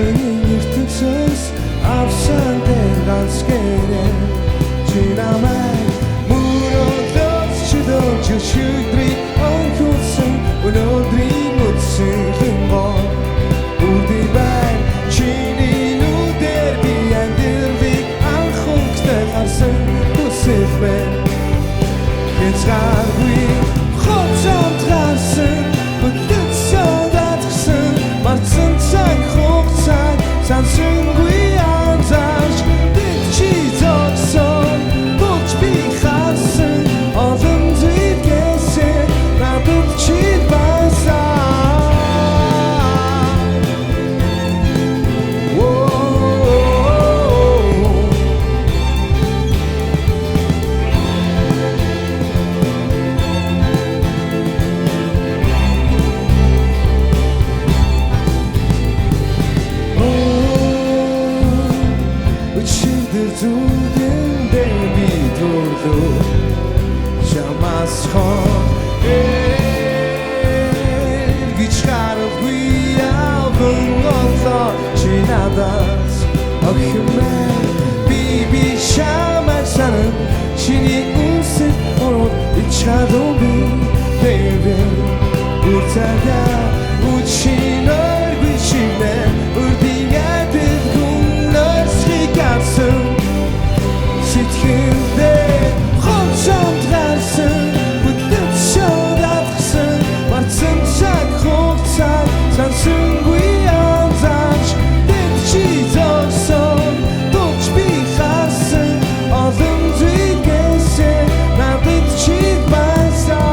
ертөнцөөс авсан дээр ганц гэрээ чи намайг мөрөөдөөс чөлөөж шүдрий онхолсон өнөөдрийн мөцсөн хингоо үрди бай чиний нүдээр би амьдралыг анхугтай харсан төсөлбэ хязгааргүй хоцомт гарсан хөдөлсөн датгсан марцсан цаг хугацааг сансангүй анзаарч дэг чи зогсон болж би харсан олон зүйлгээсээ надад чи байсан Зүудэн дэби төрдөө чамаас хоо гэж харахгүй явсан гонцоо чи надаас охимээ би чамаас санан чиний үнсэд ороод ичхадоби baby утага учинор бичнэ үрдигэдэд гүнэс хикасан сэтгэлдээ хоцомт гарсан хөдөлсөн датгсан марцсан цаг хугацааг сансангүй анзаарч дэг чи зогсон болж би харсан олон зүйлгээсээ надад чи байсан.